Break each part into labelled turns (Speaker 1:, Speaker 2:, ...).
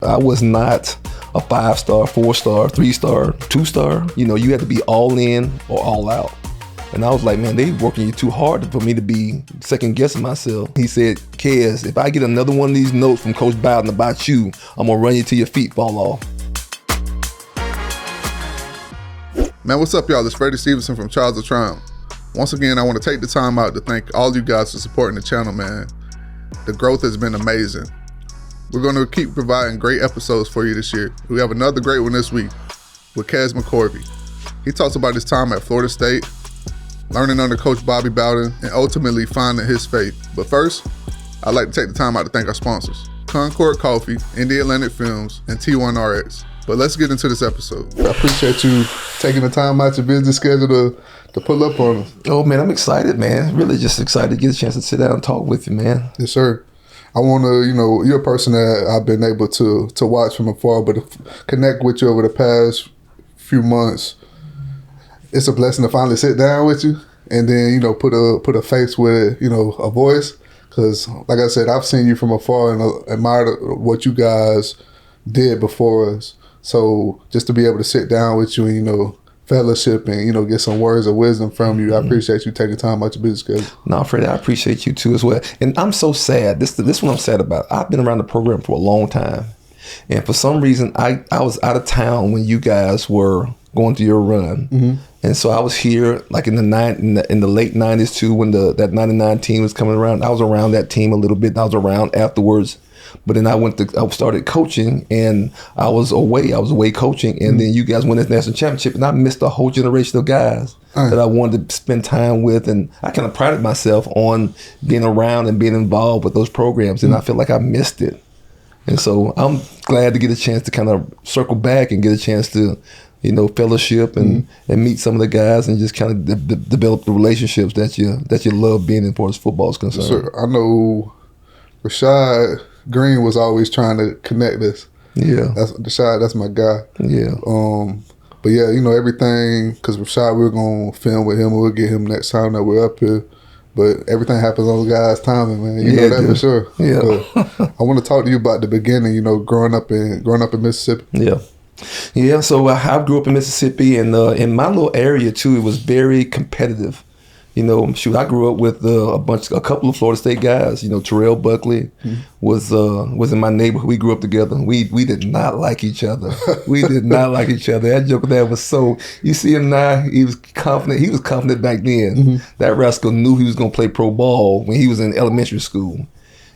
Speaker 1: I was not a 5-star, 4-star, 3-star, 2-star. You had to be all in or all out. And I was like, man, they working you too hard for me to be second guessing myself. He said, Kez, if I get another one of these notes from Coach Bowden about you, I'm gonna run you till your feet fall off.
Speaker 2: Man, what's up, y'all? It's Freddie Stevenson from Trials of Triumph. Once again, I want to take the time out to thank all you guys for supporting the channel, man. The growth has been amazing. We're going to keep providing great episodes for you this year. We have another great one this week with Kez McCorvey. He talks about his time at Florida State, learning under Coach Bobby Bowden, and ultimately finding his faith. But first, I'd like to take the time out to thank our sponsors, Concord Coffee, Indie Atlantic Films, and T1RX. But let's get into this episode. I appreciate you taking the time out your busy schedule to pull up on us.
Speaker 1: Oh, man, I'm excited, man. Really just excited to get a chance to sit down and talk with you, man.
Speaker 2: Yes, sir. I want to, you're a person that I've been able to watch from afar, but to connect with you over the past few months. It's a blessing to finally sit down with you and then, put a face with, a voice. Because, like I said, I've seen you from afar and admired what you guys did before us. So just to be able to sit down with you and, fellowship and, get some words of wisdom from you, I appreciate you taking time out your busy schedule.
Speaker 1: No, Freddie, I appreciate you too as well. And I'm so sad. This is what I'm sad about. I've been around the program for a long time. And for some reason, I was out of town when you guys were going through your run. Mm-hmm. And so I was here like in the late 90s too, when that 99 team was coming around. I was around that team a little bit. I was around afterwards. But then I started coaching and I was away coaching. And then you guys won this national championship and I missed a whole generation of guys that I wanted to spend time with. And I kind of prided myself on being around and being involved with those programs. And I feel like I missed it. And so I'm glad to get a chance to kind of circle back and get a chance to, fellowship and meet some of the guys and just kind of develop the relationships that you love being in as football is concerned.
Speaker 2: Sure. I know Rashad Green was always trying to connect us.
Speaker 1: Yeah.
Speaker 2: That's my guy.
Speaker 1: Yeah.
Speaker 2: But yeah, everything, because Rashad, we're going to film with him and we'll get him next time that we're up here. But everything happens on the guy's timing, man. You know that for sure.
Speaker 1: Yeah.
Speaker 2: I want to talk to you about the beginning, growing up in Mississippi.
Speaker 1: Yeah. Yeah, so I grew up in Mississippi, and in my little area too, it was very competitive. I grew up with a couple of Florida State guys. Terrell Buckley was in my neighborhood. We grew up together. We did not like each other. We did not like each other. That joke there was so. You see him now. He was confident. He was confident back then. Mm-hmm. That rascal knew he was going to play pro ball when he was in elementary school.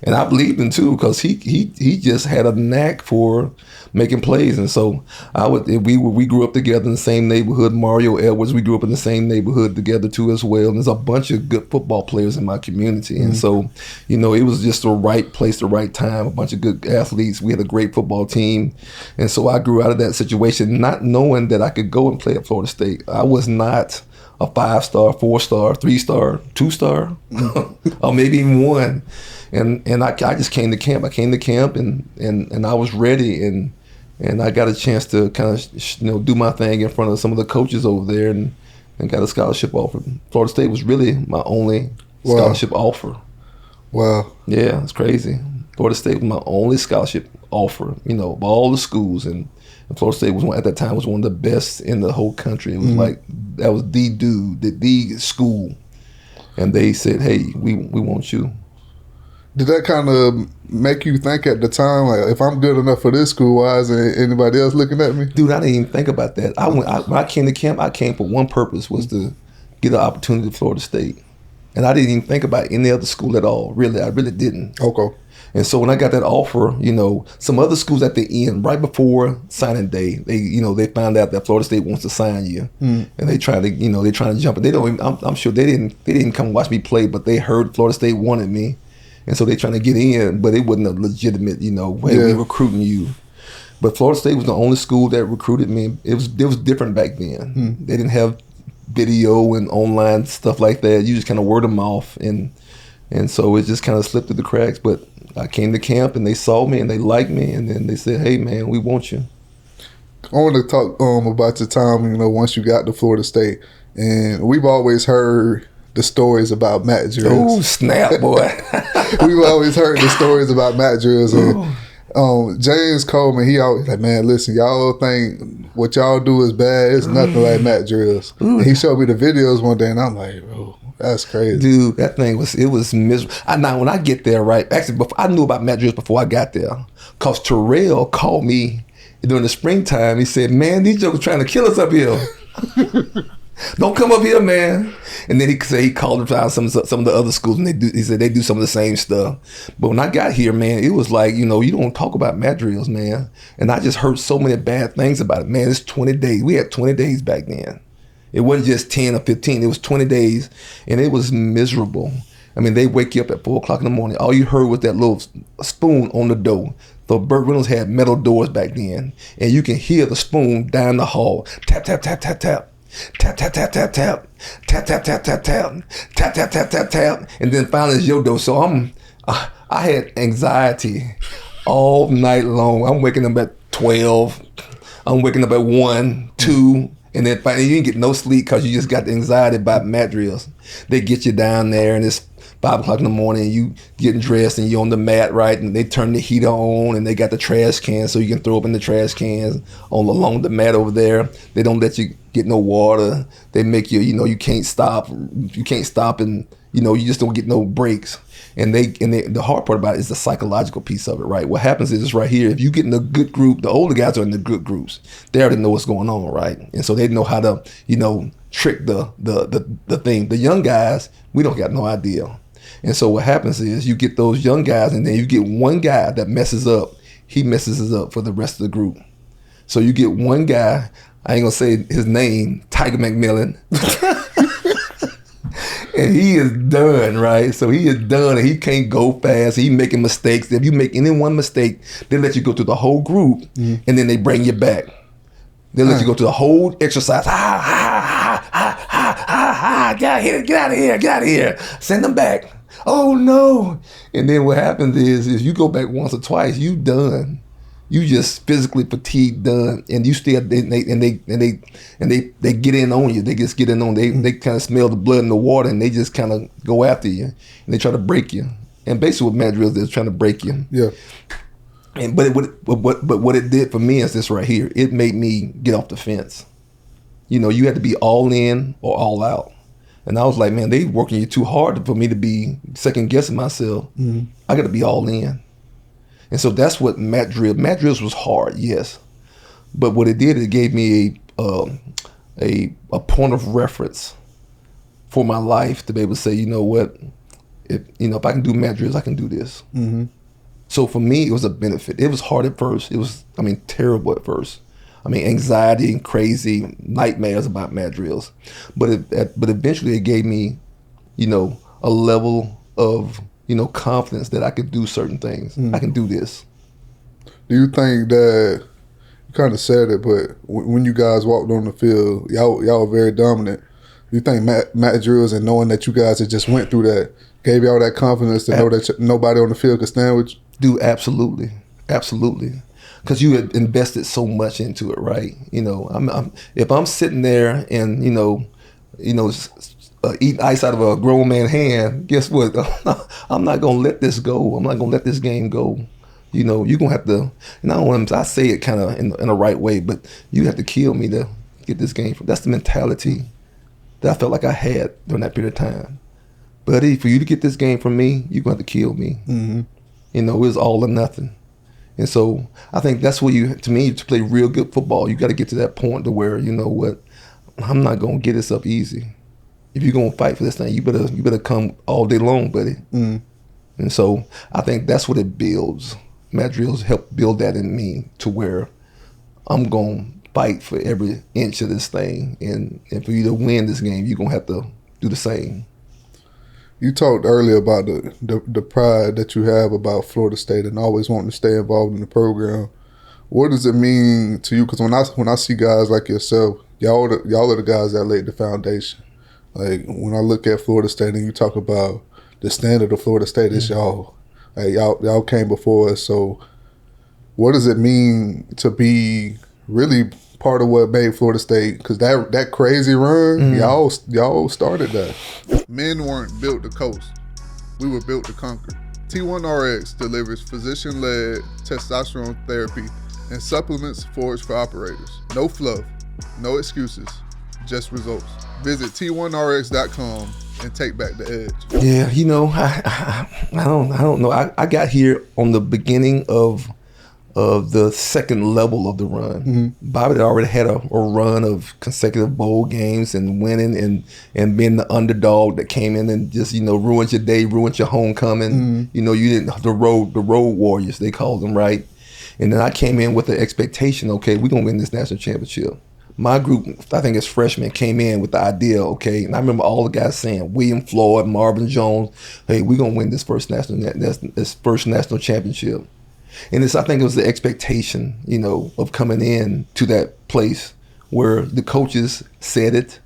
Speaker 1: And I believed him too, because he just had a knack for making plays. And so we grew up together in the same neighborhood. Mario Edwards, we grew up in the same neighborhood together too as well. And there's a bunch of good football players in my community. Mm-hmm. And so, it was just the right place, the right time, a bunch of good athletes. We had a great football team. And so I grew out of that situation not knowing that I could go and play at Florida State. I was not a 5-star, 4-star, 3-star, 2-star, or maybe even 1. And I just came to camp. I came to camp and I was ready and I got a chance to kind of do my thing in front of some of the coaches over there and got a scholarship offer. Florida State was really my only scholarship offer.
Speaker 2: Wow.
Speaker 1: Yeah, it's crazy. Florida State was my only scholarship offer, of all the schools, and Florida State was at that time was one of the best in the whole country. It was like that was the school, and they said, "Hey, we want you."
Speaker 2: Did that kind of make you think at the time, like, if I'm good enough for this school, why isn't anybody else looking at me?
Speaker 1: Dude, I didn't even think about that. When I came to camp, I came for one purpose, was to get an opportunity at Florida State. And I didn't even think about any other school at all. Really, I really didn't.
Speaker 2: Okay.
Speaker 1: And so when I got that offer, some other schools at the end, right before signing day, they found out that Florida State wants to sign you, and they trying to jump it. They don't. I'm sure they didn't come watch me play, but they heard Florida State wanted me. And so they trying to get in, but it wasn't a legitimate, hey, we're recruiting you. But Florida State was the only school that recruited me. It was different back then. They didn't have video and online stuff like that. You just kind of word them off, and so it just kind of slipped through the cracks. But I came to camp and they saw me and they liked me, and then they said, "Hey, man, we want you."
Speaker 2: I want to talk about your time, once you got to Florida State, and we've always heard the stories about Matt Drills.
Speaker 1: Oh, snap, boy.
Speaker 2: We've always heard the stories about Matt Drills. And James Coleman, he always like, man, listen, y'all think what y'all do is bad. It's nothing like mat drills. And he showed me the videos one day, and I'm like, bro, that's crazy.
Speaker 1: Dude, that thing was miserable. Now, when I get there, right, actually, I knew about mat drills before I got there. Because Terrell called me during the springtime. He said, man, these jokers trying to kill us up here. Don't come up here, man. And then he said he called them out some of the other schools, and he said they do some of the same stuff. But when I got here, man, it was like, you don't talk about mat drills, man. And I just heard so many bad things about it. Man, it's 20 days. We had 20 days back then. It wasn't just 10 or 15. It was 20 days, and it was miserable. I mean, they wake you up at 4 o'clock in the morning. All you heard was that little spoon on the door. So Burt Reynolds had metal doors back then, and you can hear the spoon down the hall. Tap, tap, tap, tap, tap. Tap, tap, tap, tap, tap. Tap, tap, tap, tap, tap. Tap, tap, tap, tap, tap. And then finally it's your door. So I had anxiety all night long. I'm waking up at 12. I'm waking up at 1, 2. And then finally you didn't get no sleep because you just got the anxiety about mat drills. They get you down there, and it's 5 o'clock in the morning, you getting dressed and you on the mat, right? And they turn the heater on, and they got the trash cans so you can throw up in the trash cans along the mat over there. They don't let you get no water. They make you, you can't stop. You can't stop, and you just don't get no breaks. And the hard part about it is the psychological piece of it, right? What happens is right here, if you get in a good group, the older guys are in the good groups. They already know what's going on, right? And so they know how to, trick the thing. The young guys, we don't got no idea. And so what happens is you get those young guys, and then you get one guy that messes up. He messes us up for the rest of the group. So you get one guy, I ain't gonna say his name, Tiger McMillan. And he is done, right? So he is done, and he can't go fast. He making mistakes. If you make any one mistake, they let you go through the whole group, and then they bring you back. They let you go through the whole exercise. Get out of here. Send them back. Oh no! And then what happens is you go back once or twice, you done. You just physically fatigued, done, and you still they get in on you. They just get in on. They kind of smell the blood in the water, and they just kind of go after you, and they try to break you. And basically, what mat drills is trying to break you.
Speaker 2: Yeah.
Speaker 1: And but what it did for me is this right here. It made me get off the fence. You had to be all in or all out. And I was like, man, they working you too hard for me to be second guessing myself. Mm-hmm. I got to be all in. And so that's what mat drills was hard, yes. But what it did, it gave me a point of reference for my life to be able to say, you know what, if I can do mat drills, I can do this. Mm-hmm. So for me, it was a benefit. It was hard at first. It was, terrible at first. Anxiety and crazy nightmares about mat drills. But eventually it gave me, a level of, confidence that I could do certain things. I can do this.
Speaker 2: Do you think that, you kind of said it, but when you guys walked on the field, y'all were very dominant. Do you think mat drills and knowing that you guys had just went through that gave y'all that confidence to know that nobody on the field could stand with you?
Speaker 1: Dude, absolutely. Absolutely. Because you had invested so much into it, right? If I'm sitting there and eating ice out of a grown man's hand, guess what? I'm not gonna let this go. I'm not gonna let this game go. You're gonna have to. And I say it kind of in a right way, but you have to kill me to get this game. That's the mentality that I felt like I had during that period of time. Buddy, for you to get this game from me, you're gonna have to kill me. Mm-hmm. It was all or nothing. And so I think that's where to play real good football, you got to get to that point to where, I'm not going to get this up easy. If you're going to fight for this thing, you better come all day long, buddy. Mm. And so I think that's what it builds. Mat drills help build that in me to where I'm going to fight for every inch of this thing. And for you to win this game, you're going to have to do the same.
Speaker 2: You talked earlier about the pride that you have about Florida State and always wanting to stay involved in the program. What does it mean to you? Because when I see guys like yourself, y'all are the guys that laid the foundation. Like when I look at Florida State and you talk about the standard of Florida State, it's y'all. Like y'all came before us. So what does it mean to be really part of what made Florida State? Because that crazy run, y'all started that. Men weren't built to coast. We were built to conquer. T1RX delivers physician-led testosterone therapy and supplements foraged for operators. No fluff, no excuses, just results. Visit T1RX.com and take back the edge.
Speaker 1: Yeah, I don't know. I got here on the beginning of the second level of the run.
Speaker 2: Mm-hmm.
Speaker 1: Bobby had already had a run of consecutive bowl games and winning and being the underdog that came in and just, ruined your day, ruined your homecoming.
Speaker 2: Mm-hmm.
Speaker 1: You didn't, the road warriors, they called them, right? And then I came in with the expectation, okay, we're going to win this national championship. My group, I think as freshmen, came in with the idea, okay, and I remember all the guys saying, William Floyd, Marvin Jones, hey, we're going to win this first national championship. And I think it was the expectation, of coming in to that place where the coaches said it,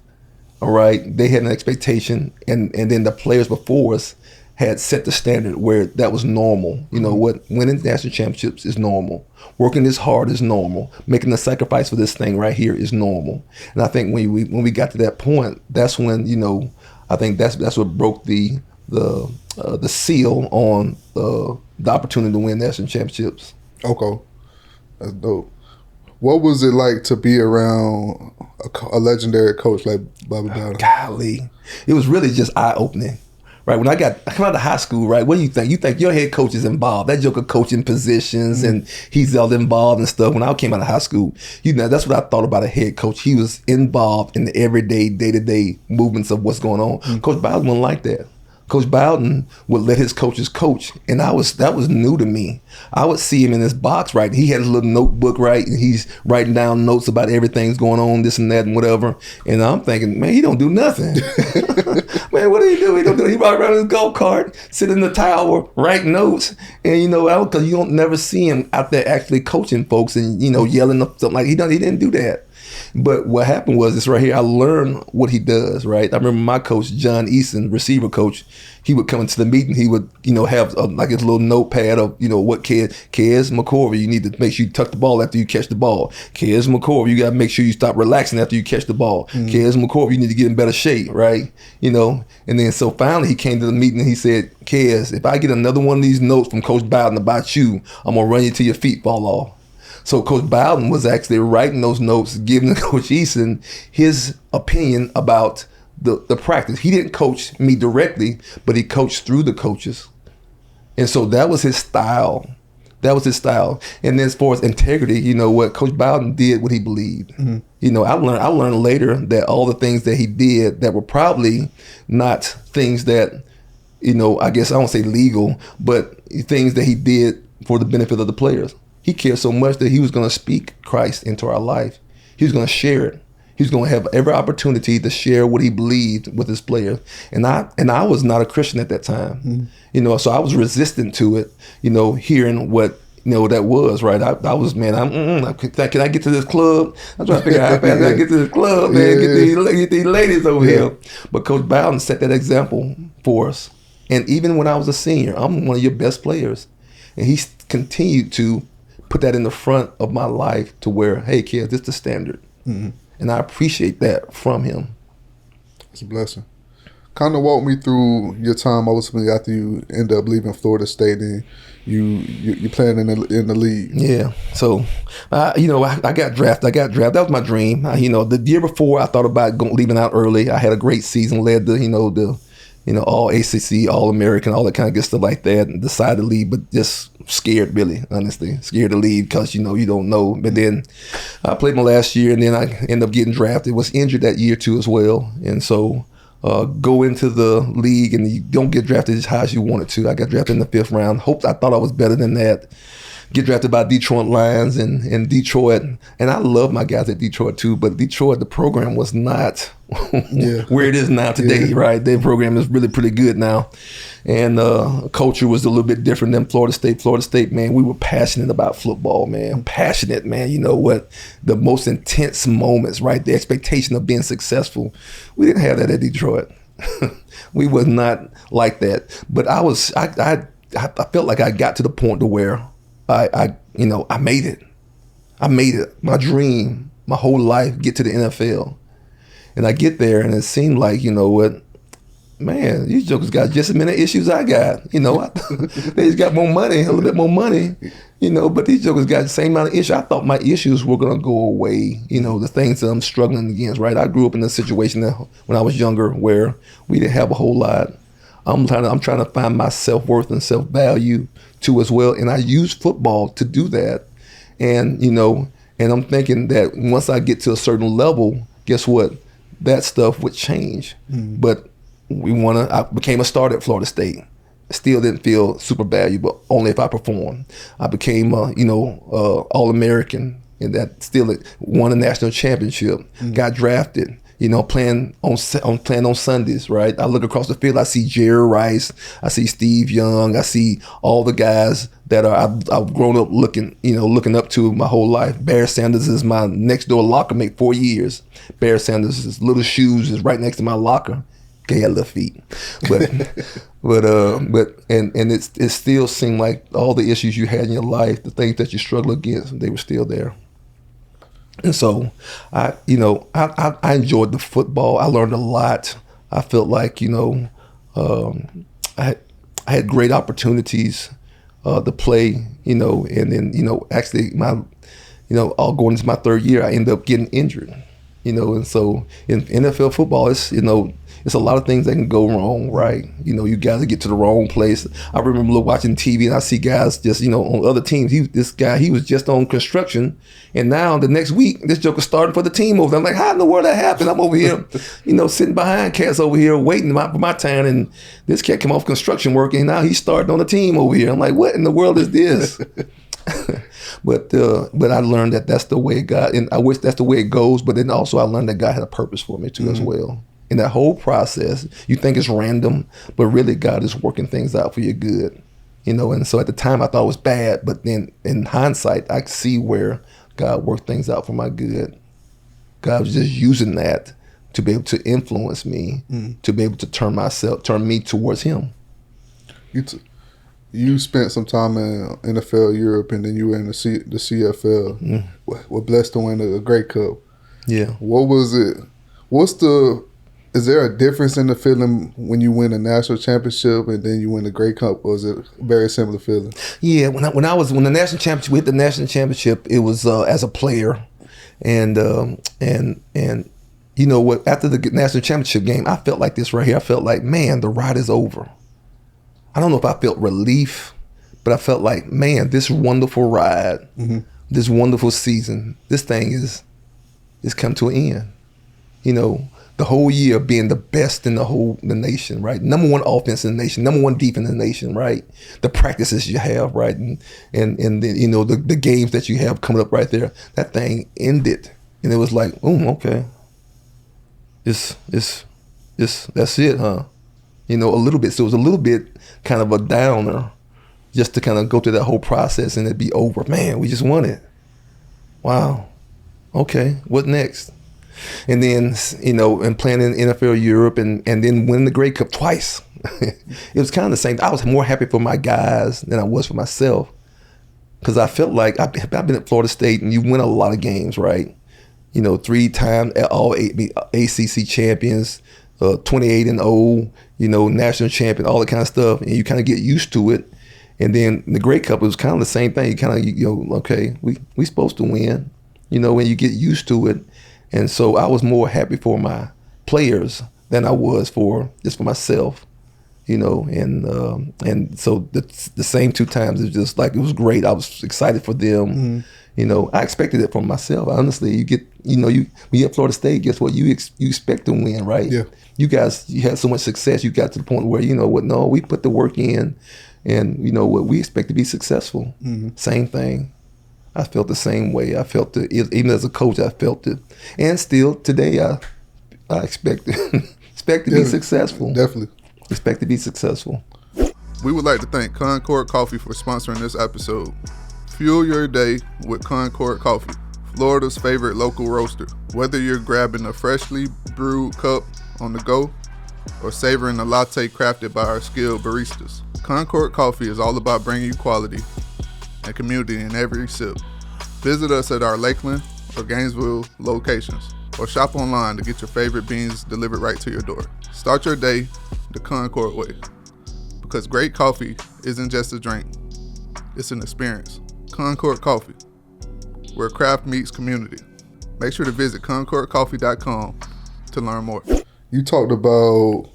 Speaker 1: all right? They had an expectation, and then the players before us had set the standard where that was normal. What winning national championships is normal. Working this hard is normal. Making the sacrifice for this thing right here is normal. And I think when we got to that point, that's when, I think that's what broke the seal on the opportunity to win national championships.
Speaker 2: Okay, that's dope. What was it like to be around a legendary coach like Bobby Bowden?
Speaker 1: Golly, it was really just eye-opening. Right, when I come out of high school, right, what do you think? You think your head coach is involved. That joker coaching positions and he's all involved and stuff. When I came out of high school, that's what I thought about a head coach. He was involved in the everyday, day-to-day movements of what's going on. Coach Bowden wasn't like that. Coach Bowden would let his coaches coach, and that was new to me. I would see him in his box, right? He had his little notebook, right? And he's writing down notes about everything's going on, this and that and whatever. And I'm thinking, man, he don't do nothing. Man, what do he do? He ride around his golf cart, sit in the tower, write notes, and because you don't never see him out there actually coaching folks and yelling up something like he didn't do that. But what happened was this right here. I learned what he does, right? I remember my coach, John Easton, receiver coach, he would come into the meeting. He would, have like his little notepad of, what Kez McCorvey, you need to make sure you tuck the ball after you catch the ball. Kez McCorvey, you got to make sure you stop relaxing after you catch the ball. Kez McCorvey, you need to get in better shape, right? And then so finally he came to the meeting and he said, Kez, if I get another one of these notes from Coach Bowden about you, I'm going to run you till your feet fall off. So Coach Bowden was actually writing those notes, giving Coach Easton his opinion about the practice. He didn't coach me directly, but he coached through the coaches. And so that was his style. And then as far as integrity, what Coach Bowden did what he believed. Mm-hmm. I learned later that all the things that he did that were probably not things that, I guess I don't say legal, but things that he did for the benefit of the players. He cared so much that he was going to speak Christ into our life. He was going to share it. He was going to have every opportunity to share what he believed with his players. And I was not a Christian at that time. Mm-hmm. So I was resistant to it, hearing what, that was, right? I was, man, can I get to this club? I'm trying to figure out how fast I get to this club, man, get these ladies over here. But Coach Bowden set that example for us. And even when I was a senior, I'm one of your best players. And he continued to put that in the front of my life to where, hey, kids, this is the standard. Mm-hmm. And I appreciate that from him.
Speaker 2: It's a blessing. Kind of walk me through your time ultimately after you end up leaving Florida State and you playing in the league.
Speaker 1: Yeah. So, I got drafted. That was my dream. The year before, I thought about leaving out early. I had a great season, led the all ACC, all American, all that kind of good stuff like that, and decided to leave, but just scared, really, honestly, scared to leave because you don't know. But then I played my last year, and then I ended up getting drafted. Was injured that year too as well, and so go into the league and you don't get drafted as high as you wanted to. I got drafted in the 5th round. I thought I was better than that. Get drafted by Detroit Lions and Detroit, and I love my guys at Detroit too. But Detroit, the program was not where it is now today, right? Their program is really pretty good now, and culture was a little bit different than Florida State. Florida State, man, we were passionate about football, man. Passionate, man. You know what? The most intense moments, right? The expectation of being successful. We didn't have that at Detroit. We was not like that. But I felt like I got to the point to where I made it. I made it. My dream, my whole life, get to the NFL. And I get there and it seemed like, man, these jokers got just as many issues I got. You know, they just got more money, a little bit more money. You know, but these jokers got the same amount of issues. I thought my issues were gonna go away. You know, the things that I'm struggling against. Right, I grew up in a situation that when I was younger where we didn't have a whole lot. I'm trying to find my self-worth and self-value too as well, and I use football to do that. And you know, and I'm thinking that once I get to a certain level, guess what? That stuff would change. But I became a starter at Florida State. Still didn't feel super valuable, only if I performed. I became, All-American, and that still won a national championship. Got drafted. You know, playing on Sundays, right? I look across the field, I see Jerry Rice, I see Steve Young, I see all the guys that I've grown up looking up to my whole life. Bear Sanders is my next door locker mate, 4 years. Bear Sanders' little shoes is right next to my locker. Okay, had little feet, but it still seemed like all the issues you had in your life, the things that you struggle against, they were still there. And so, I enjoyed the football. I learned a lot. I felt like, I had great opportunities to play, and then, actually all going into my third year, I ended up getting injured, and so in NFL football, it's a lot of things that can go wrong, right? You got to get to the wrong place. I remember watching TV and I see guys just, on other teams. He was just on construction, and now the next week, this joker starting for the team over there. I'm like, how in the world that happened? I'm over here, sitting behind cats over here waiting for my turn, and this cat came off construction work, and now he's starting on the team over here. I'm like, what in the world is this? But I learned that that's the way God, and I wish that's the way it goes. But then also I learned that God had a purpose for me too as well. In that whole process, you think it's random, but really God is working things out for your good, And so at the time I thought it was bad, but then in hindsight, I see where God worked things out for my good. God was just using that to be able to influence me, to be able to turn me towards Him.
Speaker 2: You spent some time in NFL Europe, and then you were in the CFL. We're blessed to win a Grey Cup.
Speaker 1: Yeah.
Speaker 2: What was it? Is there a difference in the feeling when you win a national championship and then you win the Grey Cup, or is it a very similar feeling?
Speaker 1: Yeah, when the national championship, we hit the national championship, it was as a player, and you know what? After the national championship game, I felt like this right here. I felt like, man, the ride is over. I don't know if I felt relief, but I felt like, man, this wonderful ride, this wonderful season, this thing is come to an end. The whole year being the best in the nation, right? Number one offense in the nation, number one defense in the nation, right? The practices you have, right? And the games that you have coming up right there, that thing ended. And it was like, okay. That's it, huh? A little bit. So it was a little bit kind of a downer just to kind of go through that whole process and it'd be over. Man, we just won it. Wow. Okay, what next? And then, and playing in NFL Europe and then winning the Grey Cup twice. It was kind of the same. I was more happy for my guys than I was for myself because I felt like I've been at Florida State and you win a lot of games, right? 3-time all ACC champions, 28-0, national champion, all that kind of stuff. And you kind of get used to it. And then the Grey Cup, it was kind of the same thing. You kind of, okay, we supposed to win, when you get used to it. And so I was more happy for my players than I was for myself, and so the same 2 times, it was just like, it was great. I was excited for them. I expected it from myself. Honestly, you get, when you at Florida State, guess what? You expect to win, right?
Speaker 2: Yeah.
Speaker 1: You guys, you had so much success. You got to the point where, no, we put the work in and we expect to be successfto Same thing. I felt the same way. I felt it, even as a coach, I felt it. And still today, I expect to be successful.
Speaker 2: Definitely.
Speaker 1: Expect to be successful.
Speaker 2: We would like to thank Concord Coffee for sponsoring this episode. Fuel your day with Concord Coffee, Florida's favorite local roaster. Whether you're grabbing a freshly brewed cup on the go or savoring a latte crafted by our skilled baristas, Concord Coffee is all about bringing you quality and community in every sip. Visit us at our Lakeland or Gainesville locations or shop online to get your favorite beans delivered right to your door. Start your day the Concord way. Because great coffee isn't just a drink, it's an experience. Concord Coffee, where craft meets community. Make sure to visit concordcoffee.com to learn more. You talked about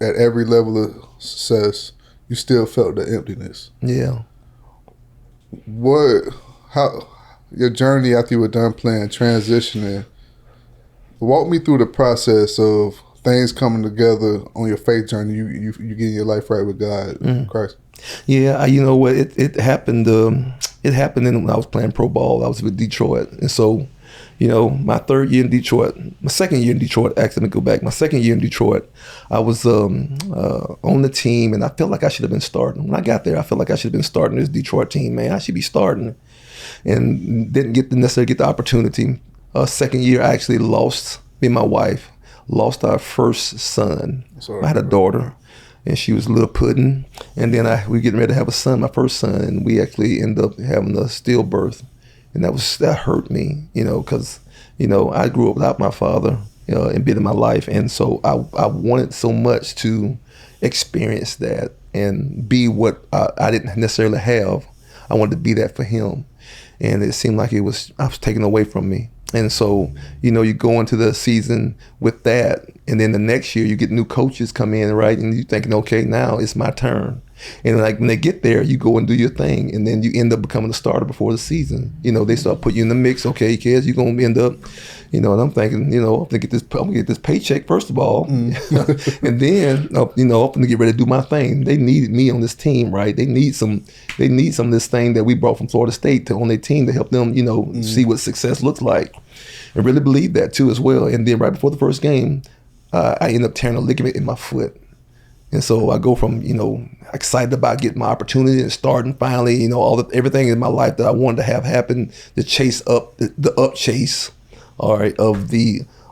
Speaker 2: at every level of success, you still felt the emptiness.
Speaker 1: Yeah.
Speaker 2: How your journey after you were done playing, transitioning, walk me through the process of things coming together on your faith journey. You getting your life right with God, Christ.
Speaker 1: Yeah, you know what? It happened. It happened when I was playing pro ball. I was with Detroit, and so, you know, my second year in Detroit. Actually, let me go back. My second year in Detroit, I was on the team, and I felt like I should have been starting. When I got there, I felt like I should have been starting this Detroit team. Man, I should be starting, and didn't necessarily get the opportunity. Second year, I actually lost. Me and my wife lost our first son. I had a daughter, and she was a little pudding. And then we were getting ready to have a son, my first son, and we actually ended up having a stillbirth. And that hurt me, you know, because, you know, I grew up without my father, and been in my life. And so I wanted so much to experience that and be what I didn't necessarily have. I wanted to be that for him. And it seemed like I was taken away from me. And so, you know, you go into the season with that, and then the next year you get new coaches come in, right? And you're thinking, okay, now it's my turn. And like when they get there, you go and do your thing, and then you end up becoming a starter before the season. You know, they start putting you in the mix. Okay, Kez, you're gonna end up, you know. And I'm thinking, you know, I'm gonna get this paycheck first of all, and then, you know, I'm gonna get ready to do my thing. They needed me on this team, right? They need some of this thing that we brought from Florida State on their team to help them, you know, see what success looks like. I really believe that too as well. And then right before the first game, I end up tearing a ligament in my foot. And so I go from, you know, excited about getting my opportunity and starting finally, you know, everything in my life that I wanted to have happen, the chase up, the up chase, all right, of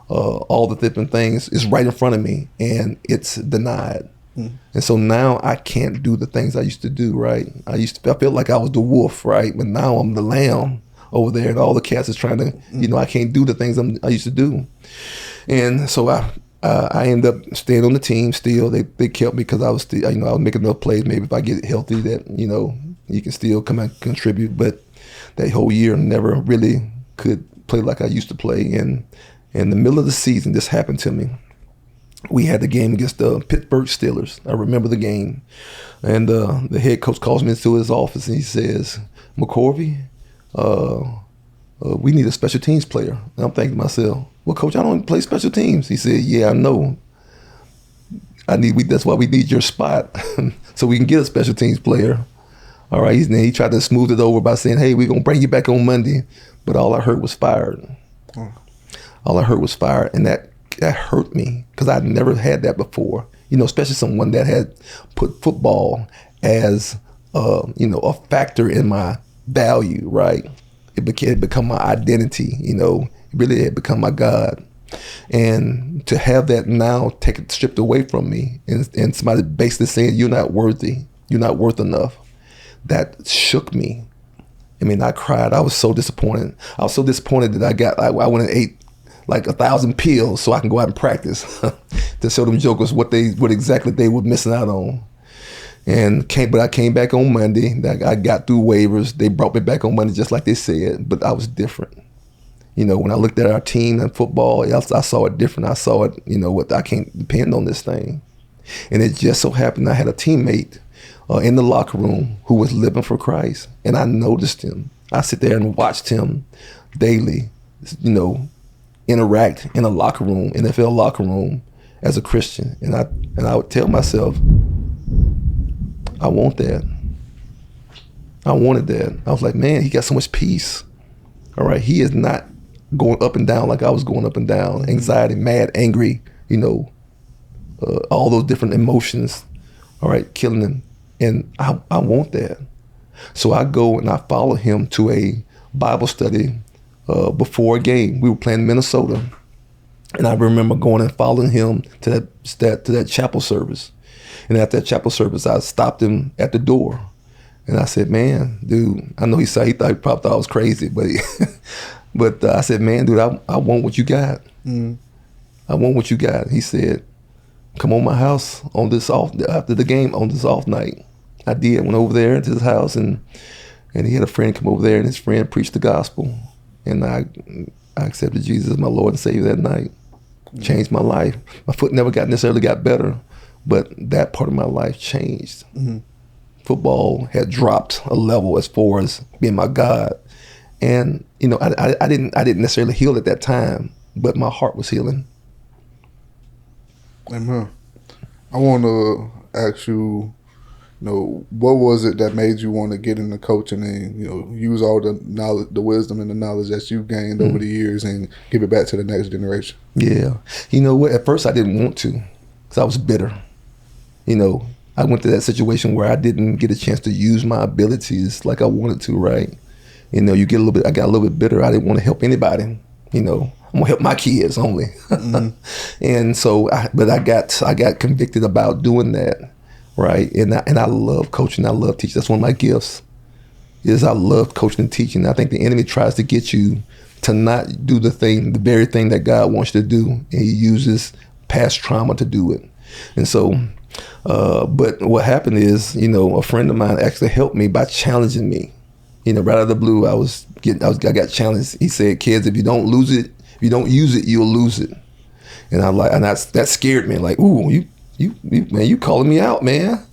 Speaker 1: all the different things is right in front of me, and it's denied. And so now I can't do the things I used to do, right? I felt like I was the wolf, right? But now I'm the lamb over there, and all the cats is trying to, you know, I can't do the things I used to do. And so I ended up staying on the team still. They kept me because I was still, you know, I was making enough plays. Maybe if I get healthy that, you know, you can still come and contribute. But that whole year never really could play like I used to play. And in the middle of the season, this happened to me. We had the game against the Pittsburgh Steelers. I remember the game. And the head coach calls me into his office and he says, McCorvey, we need a special teams player. And I'm thinking to myself, well, coach, I don't play special teams. He said, yeah, I know. That's why we need your spot so we can get a special teams player. All right. And he tried to smooth it over by saying, hey, we're going to bring you back on Monday. But all I heard was fired. All I heard was fired. And that hurt me because I'd never had that before. You know, especially someone that had put football as, you know, a factor in my value, right? It become my identity, you know. It really had become my God. And to have that now stripped away from me and somebody basically saying, you're not worthy, you're not worth enough, that shook me. I mean, I cried. I was so disappointed. I was so disappointed that I went and ate like 1,000 pills so I can go out and practice to show them jokers what exactly they were missing out on. But I came back on Monday. I got through waivers. They brought me back on Monday just like they said, but I was different. You know, when I looked at our team and football, I saw it different. I saw it, you know, what I can't depend on this thing. And it just so happened I had a teammate in the locker room who was living for Christ, and I noticed him. I sit there and watched him daily, you know, interact in a locker room, NFL locker room, as a Christian, and I would tell myself, I want that. I wanted that. I was like, man, he got so much peace. All right, he is not going up and down like I was going up and down. Anxiety, mad, angry, you know, all those different emotions. All right, killing him, and I want that. So I go and I follow him to a Bible study before a game. We were playing Minnesota, and I remember going and following him to that chapel service. And at that chapel service, I stopped him at the door, and I said, "Man, dude, I know he probably thought I was crazy, but I said, man, dude, I want what you got. I want what you got." He said, come on my house on this off after the game on this off night. I did. Went over there to his house and he had a friend come over there and his friend preached the gospel. And I accepted Jesus as my Lord and Savior that night. Changed my life. My foot never necessarily got better, but that part of my life changed. Mm-hmm. Football had dropped a level as far as being my God. And, you know, I didn't necessarily heal at that time, but my heart was healing.
Speaker 2: Amen. I want to ask you, you know, what was it that made you want to get into coaching and, you know, use all the knowledge, the wisdom and the knowledge that you've gained over the years and give it back to the next generation? Yeah.
Speaker 1: You know what? At first I didn't want to because I was bitter. You know, I went to that situation where I didn't get a chance to use my abilities like I wanted to, right? You know, I got a little bit bitter. I didn't want to help anybody, you know. I'm gonna help my kids only. Mm-hmm. And so, I got convicted about doing that, right? And I love coaching. I love teaching. That's one of my gifts. Is I love coaching and teaching. I think the enemy tries to get you to not do the very thing that God wants you to do, and he uses past trauma to do it. And so, but what happened is, you know, a friend of mine actually helped me by challenging me. You know, right out of the blue, I got challenged. He said, "Kids, if you don't use it, you'll lose it." And that scared me. Like, ooh, you calling me out, man.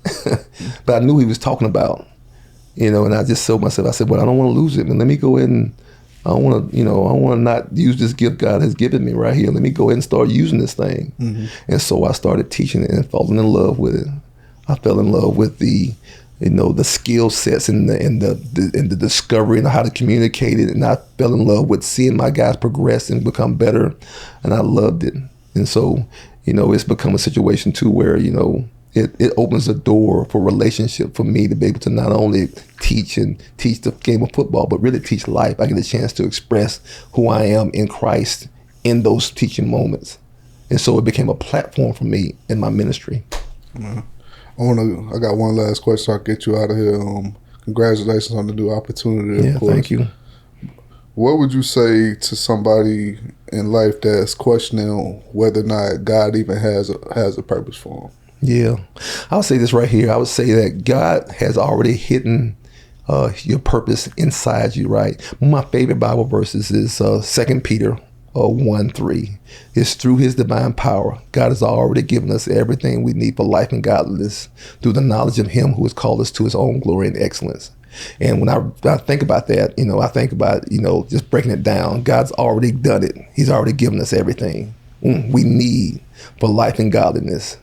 Speaker 1: But I knew he was talking about, you know. And I just told myself, I said, well, I don't want to lose it, man. Let me go ahead and I want to not use this gift God has given me right here. Let me go ahead and start using this thing. Mm-hmm. And so I started teaching it and falling in love with it. I fell in love with the skill sets and the discovery and how to communicate it. And I fell in love with seeing my guys progress and become better. And I loved it. And so, you know, it's become a situation too where, you know, it opens a door for relationship for me to be able to not only teach the game of football, but really teach life. I get a chance to express who I am in Christ in those teaching moments. And so it became a platform for me in my ministry.
Speaker 2: Mm-hmm. I got one last question so I can get you out of here. Congratulations on the new opportunity, of course.
Speaker 1: Thank you.
Speaker 2: What would you say to somebody in life that's questioning whether or not God even has a purpose for them?
Speaker 1: Yeah. I'll say this right here. I would say that God has already hidden your purpose inside you, right? One of my favorite Bible verses is 2 Peter 1:3. It's through his divine power, God has already given us everything we need for life and godliness through the knowledge of him who has called us to his own glory and excellence. And when I think about that, you know, I think about, you know, just breaking it down. God's already done it. He's already given us everything we need for life and godliness.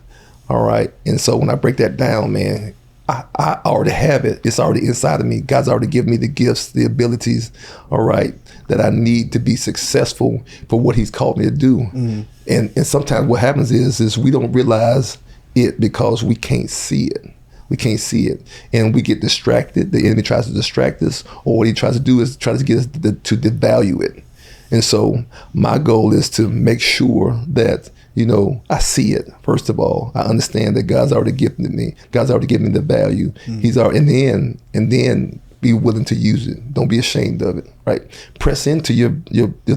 Speaker 1: All right. And so when I break that down, man, I already have it. It's already inside of me. God's already given me the gifts, the abilities, all right, that I need to be successful for what he's called me to do. Mm. And sometimes what happens is we don't realize it because we can't see it. We can't see it. And we get distracted. The enemy tries to distract us, or what he tries to do is try to get us to devalue it. And so my goal is to make sure that, you know, I see it. First of all, I understand that God's already gifted me. God's already given me the value. Mm. He's already, and then be willing to use it. Don't be ashamed of it, right? Press into your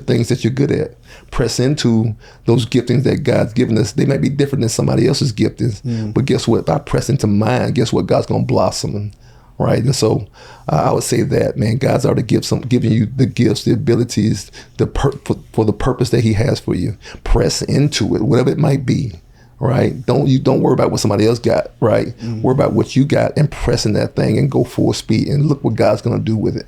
Speaker 1: things that you're good at. Press into those giftings that God's given us. They might be different than somebody else's giftings, but guess what? If I press into mine, guess what? God's gonna blossom, right? And so I would say that, man, God's already giving you the gifts, the abilities, for the purpose that he has for you. Press into it, whatever it might be. Right? Don't worry about what somebody else got, right? Mm-hmm. Worry about what you got and press in that thing and go full speed and look what God's gonna do with it.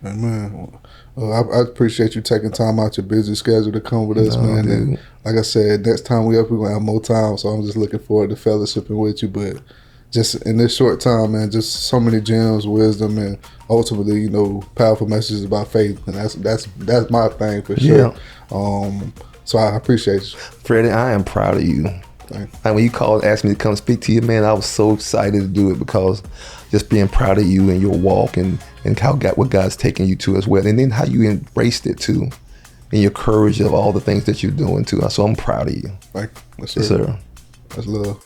Speaker 2: Amen. I appreciate you taking time out your busy schedule to come with us, man. Dude. And like I said, next time we're gonna have more time, so I'm just looking forward to fellowshipping with you. But just in this short time, man, just so many gems, wisdom, and ultimately, you know, powerful messages about faith, and that's my thing for sure. Yeah. So I appreciate you,
Speaker 1: Freddie. I am proud of you. And when you called and asked me to come speak to you, man, I was so excited to do it because just being proud of you and your walk and what God's taking you to as well. And then how you embraced it too and your courage of all the things that you're doing too. So I'm proud of you.
Speaker 2: Thank you.
Speaker 1: Yes, sir.
Speaker 2: That's love.